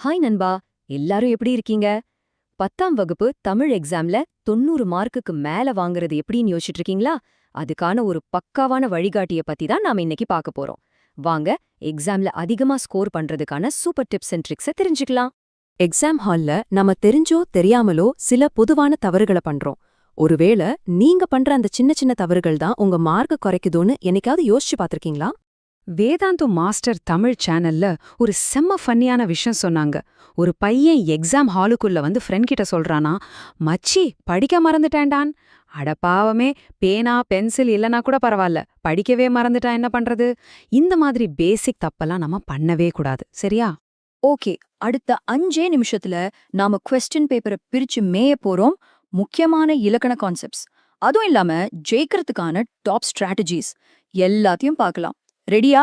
Hi நண்பா, எல்லாரும் எப்படி இருக்கீங்க? 10ஆம் வகுப்பு தமிழ் எக்ஸாம்ல 90 மார்க்குக்கு மேல வாங்குறது எப்படின்னு யோசிச்சுட்டு இருக்கீங்களா? அதுக்கான ஒரு பக்காவான வழிகாட்டிய பத்தி தான் நாம இன்னைக்கு பார்க்க போறோம். வாங்க, எக்ஸாம்ல அதிகமா ஸ்கோர் பண்றதுக்கான சூப்பர் டிப்ஸ் அண்ட் ட்ரிக்ஸை தெரிஞ்சுக்கலாம். எக்ஸாம் ஹால்ல நாம தெரிஞ்சோ தெரியாமலோ சில பொதுவான தவறுகளை பண்றோம். ஒருவேளை நீங்க பண்ற அந்த சின்ன சின்ன தவறுகள் தான் உங்க மார்க்க குறைக்குதோன்னு என்னைக்காவது யோசிச்சு பார்த்திருக்கீங்களா? வேதாந்து மாஸ்டர் தமிழ் சேனல்ல ஒரு செம்ம ஃபன்னியான விஷயம் சொன்னாங்க. ஒரு பையன் எக்ஸாம் ஹாலுக்குள்ள வந்து ஃப்ரெண்ட் கிட்ட சொல்றானா, மச்சி படிக்க மறந்துட்டேன்டான். அட பாவமே, பேனா பென்சில் இல்லனா கூட பரவாயில்ல, படிக்கவே மறந்துட்டா என்ன பண்றது? இந்த மாதிரி பேசிக் தப்பெல்லாம் நம்ம பண்ணவே கூடாது, சரியா? ஓகே, அடுத்த 5 நிமிஷத்துல நாம கொஸ்டின் பேப்பரை பிரிச்சு மேய போறோம். முக்கியமான இலக்கண கான்செப்ட்ஸ், அதுவும் இல்லாம ஜெயிக்கிறதுக்கான டாப் ஸ்ட்ராட்டஜிஸ் எல்லாத்தையும் பார்க்கலாம். ரெடியா?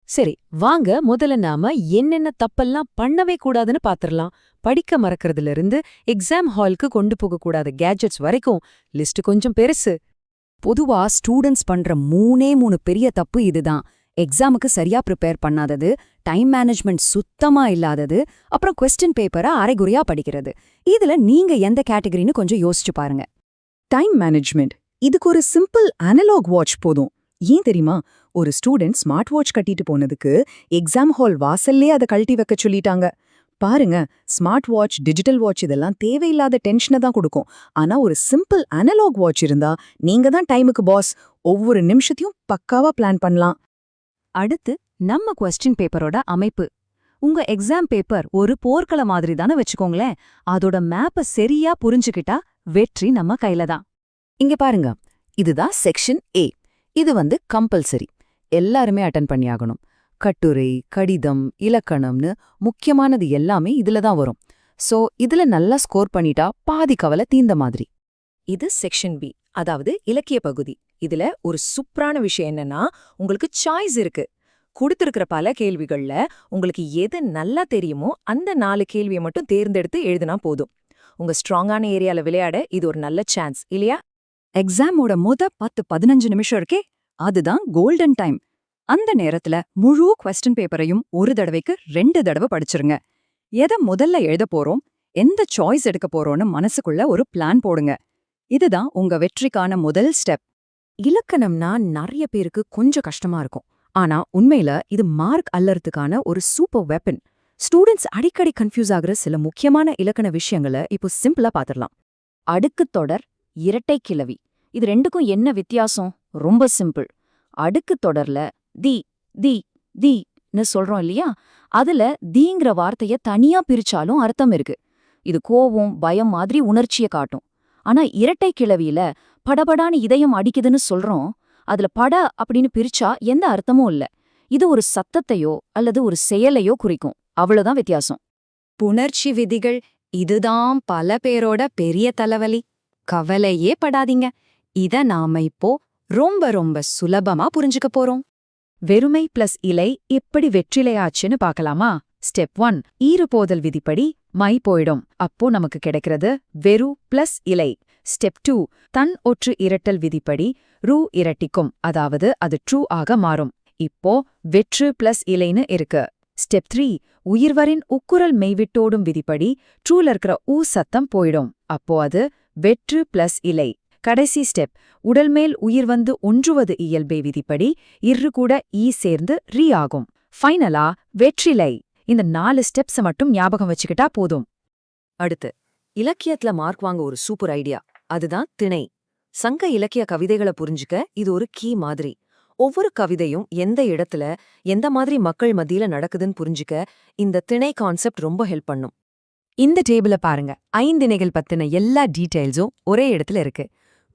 சரி, வாங்க முதல்ல நாம என்னென்ன தப்பெல்லாம் பண்ணவே கூடாதுன்னு பாத்திரலாம். படிக்க மறக்கறதுல இருந்து எக்ஸாம் ஹாலுக்கு கொண்டு போக கூடாத கேட்ஜெட்ஸ் வரைக்கும் லிஸ்ட் கொஞ்சம் பெருசு. பொதுவா ஸ்டூடெண்ட்ஸ் பண்ற மூணே பெரிய தப்பு இதுதான். எக்ஸாமுக்கு சரியா ப்ரிப்பேர் பண்ணாதது, டைம் மேனேஜ்மெண்ட் சுத்தமா இல்லாதது, அப்புறம் கொஸ்டின் பேப்பரை அரைகுறையா படிக்கிறது. இதுல நீங்க எந்த கேட்டகரின்னு கொஞ்சம் யோசிச்சு பாருங்க. டைம் மேனேஜ்மெண்ட், இதுக்கு ஒரு சிம்பிள் அனலாக் வாட்ச் போதும். ஏன் தெரியுமா? ஒரு ஸ்டூடெண்ட் ஸ்மார்ட் வாட்ச் கட்டிட்டு போனதுக்கு எக்ஸாம் ஹால் வாசல்லே அதை கழட்டி வைக்க சொல்லிட்டாங்க. பாருங்க, ஸ்மார்ட் வாட்ச், டிஜிட்டல் வாட்ச் இதெல்லாம் தேவையில்லாத டென்ஷனை தான் கொடுக்கும். ஆனா ஒரு சிம்பிள் அனலாக் வாட்ச் இருந்தா நீங்க தான் டைமுக்கு பாஸ். ஒவ்வொரு நிமிஷத்தையும் பக்காவா பிளான் பண்ணலாம். அடுத்து நம்ம கொஸ்டின் பேப்பரோட அமைப்பு. உங்க எக்ஸாம் பேப்பர் ஒரு போர்க்கள மாதிரி தானே வச்சுக்கோங்களேன். அதோட மேப்பை சரியா புரிஞ்சுக்கிட்டா வெற்றி நம்ம கையில தான். இங்க பாருங்க, இதுதான் செக்ஷன் ஏ. இது வந்து கம்பல்சரி, எல்லாருமே அட்டன் பண்ணியாகணும். கட்டுரை, கடிதம், இலக்கணம்னு முக்கியமானது எல்லாமே இதுல தான் வரும். சோ இதுல நல்லா ஸ்கோர் பண்ணிட்டா பாதி கவலை தீந்த மாதிரி. இது செக்ஷன் பி, அதாவது இலக்கிய பகுதி. இதுல ஒரு சூப்பரான விஷயம் என்னன்னா, உங்களுக்கு சாய்ஸ் இருக்கு. கொடுத்திருக்கிற பல கேள்விகள்ல உங்களுக்கு எது நல்லா தெரியுமோ அந்த 4 கேள்வியை மட்டும் தேர்ந்தெடுத்து எழுதினா போதும். உங்க ஸ்ட்ராங்கான ஏரியால விளையாட இது ஒரு நல்ல சான்ஸ் இல்லையா? எக்ஸாமோட 10-15 நிமிஷம் இருக்கே, அதுதான் கோல்டன் டைம். அந்த நேரத்துல முழு கொஸ்டின் பேப்பரையும் ஒரு தடவைக்கு 2 தடவை படிச்சிருங்க. எதை முதல்ல எழுத போறோம், எந்த சாய்ஸ் எடுக்க போறோம்னு மனசுக்குள்ள ஒரு பிளான் போடுங்க. இதுதான் உங்க வெற்றிக்கான முதல் ஸ்டெப். இலக்கணம்னா நிறைய பேருக்கு கொஞ்சம் கஷ்டமா இருக்கும். ஆனா உண்மையில இது மார்க் அல்லறதுக்கான ஒரு சூப்பர் வெப்பன். ஸ்டூடெண்ட்ஸ் அடிக்கடி கன்ஃபியூஸ் ஆகுற சில முக்கியமான இலக்கண விஷயங்களை இப்போ சிம்பிளா பாத்திரலாம். அடுக்கு தொடர், இரட்டை கிளவி, இது ரெண்டுக்கும் என்ன வித்தியாசம்? ரொம்ப சிம்பிள். அடுக்கு தொடர்ல தி தி தின்னு சொல்றோம் இல்லையா, அதுல தீங்கிற வார்த்தைய தனியா பிரிச்சாலும் அர்த்தம் இருக்கு. இது கோவம், பயம் மாதிரி உணர்ச்சிய காட்டும். ஆனா இரட்டை கிளவியில படபடான்னு இதயம் அடிக்குதுன்னு சொல்றோம், அதுல பட அப்படின்னு பிரிச்சா எந்த அர்த்தமும் இல்ல. இது ஒரு சத்தத்தையோ அல்லது ஒரு செயலையோ குறிக்கும், அவ்வளவுதான் வித்தியாசம். புணர்ச்சி விதிகள், இதுதான் பல பேரோட பெரிய தலைவலி. கவலையே படாதீங்க, இத நாம இப்போ ரொம்ப சுலபமா புரிஞ்சுக்க போறோம். வெறுமை பிளஸ் இலை எப்படி வெற்றிலையாச்சுன்னு பார்க்கலாமா? ஸ்டெப் 1, ஈறுபோதல் விதிப்படி மை போயிடும். அப்போ நமக்கு கிடைக்கிறது வெறு பிளஸ் இலை. ஸ்டெப் 2, தன் ஒற்று இரட்டல் விதிப்படி ரூ இரட்டிக்கும், அதாவது அது ட்ரூ ஆக மாறும். இப்போ வெற்று பிளஸ் இலைன்னு இருக்கு. ஸ்டெப் 3, உயிர்வரின் உக்குரல் மெய்விட்டோடும் விதிப்படி ட்ரூல இருக்கிற ஊ சத்தம் போயிடும். அப்போ அது வெற்று பிளஸ் இலை. கடைசி ஸ்டெப், உடல்மேல் உயிர் வந்து ஒன்றுவது இயல்பே விதிப்படி இரு கூட ஈ சேர்ந்து ரீ ஆகும். ஃபைனலா வெற்றிலை. இந்த 4 ஸ்டெப்ஸை மட்டும் ஞாபகம் வச்சுக்கிட்டா போதும். அடுத்து, இலக்கியத்துல மார்க் வாங்க ஒரு சூப்பர் ஐடியா, அதுதான் திணை. சங்க இலக்கிய கவிதைகளை புரிஞ்சுக்க இது ஒரு கீ மாதிரி. ஒவ்வொரு கவிதையும் எந்த இடத்துல எந்த மாதிரி மக்கள் மத்தியில நடக்குதுன்னு புரிஞ்சுக்க இந்த திணை கான்செப்ட் ரொம்ப ஹெல்ப் பண்ணும். இந்த டேபிள பாருங்க, ஐந்திணைகள் பத்தின எல்லா டீடைல்ஸும் ஒரே இடத்துல இருக்கு.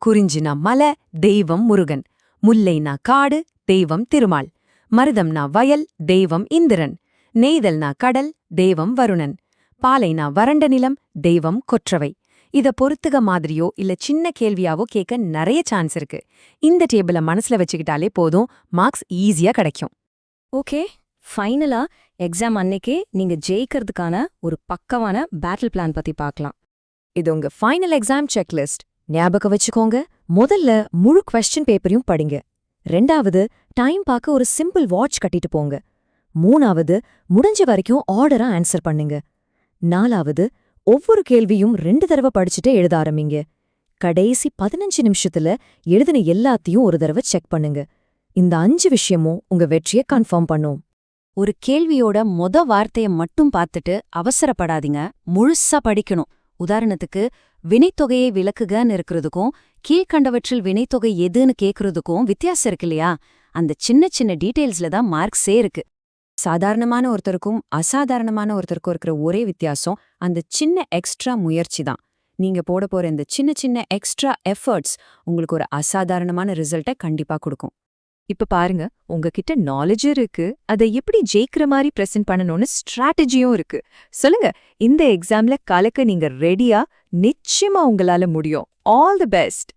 குறிஞ்சினா மலை, தெய்வம் முருகன். முல்லைனா காடு, தெய்வம் திருமால். மருதம்னா வயல், தெய்வம் இந்திரன். நெய்தல்னா கடல், தெய்வம் வருணன். பாலைனா வறண்ட நிலம், தெய்வம் கொற்றவை. இத பொறுத்துக மாதிரியோ இல்ல சின்ன கேள்வியாவோ கேட்க நிறைய சான்ஸ் இருக்கு. இந்த டேபிள மனசுல வச்சுக்கிட்டாலே போதும், மார்க்ஸ் ஈஸியா கிடைக்கும். ஓகே, ஃபைனலா எக்ஸாம் அன்னைக்கே நீங்க ஜெயிக்கிறதுக்கான ஒரு பக்கவான பேட்டில் பிளான் பத்தி பார்க்கலாம். இது உங்க ஃபைனல் எக்ஸாம் செக்லிஸ்ட். ஞாபகம் வச்சுக்கோங்க, முதல்ல முழு கொஸ்டின் பேப்பரையும் படிங்க. 2வது, டைம் பார்க்க ஒரு சிம்பிள் வாட்ச் கட்டிட்டு போங்க. 3வது, முடிஞ்ச வரைக்கும் ஆர்டரா ஆன்சர் பண்ணுங்க. 4வது, ஒவ்வொரு கேள்வியும் 2 தடவை படிச்சுட்டே எழுத ஆரம்பிங்க. கடைசி 15 நிமிஷத்துல எழுதின எல்லாத்தையும் ஒரு தடவை செக் பண்ணுங்க. இந்த 5 விஷயமும் உங்க வெற்றியை கன்ஃபார்ம் பண்ணும். ஒரு கேள்வியோட வார்த்தைய மட்டும் பார்த்துட்டு அவசரப்படாதீங்க, முழுசா படிக்கணும். உதாரணத்துக்கு வினைத்தொகையை விளக்குகன்னு இருக்கிறதுக்கும் கீழ்கண்டவற்றில் வினைத்தொகை எதுன்னு கேக்குறதுக்கும் வித்தியாசம் இருக்கு இல்லையா? அந்த சின்ன சின்ன டீடைல்ஸ்ல தான் மார்க்ஸே இருக்கு. சாதாரணமான ஒருத்தருக்கும் அசாதாரணமான ஒருத்தருக்கும் இருக்கிற ஒரே வித்தியாசம் அந்த சின்ன எக்ஸ்ட்ரா முயற்சி தான். நீங்க போட போற இந்த சின்ன சின்ன எக்ஸ்ட்ரா எஃபர்ட்ஸ் உங்களுக்கு ஒரு அசாதாரணமான ரிசல்ட்டை கண்டிப்பா கொடுக்கும். இப்ப பாருங்க, உங்ககிட்ட நாலேஜ் இருக்கு, அதை எப்படி ஜெயிக்கிற மாதிரி பிரசன்ட் பண்ணணும்னு ஸ்ட்ராட்டஜியும் இருக்கு. சொல்லுங்க, இந்த எக்ஸாம்ல கலக்க நீங்க ரெடியா? நிச்சயமா உங்களால முடியும். All the best.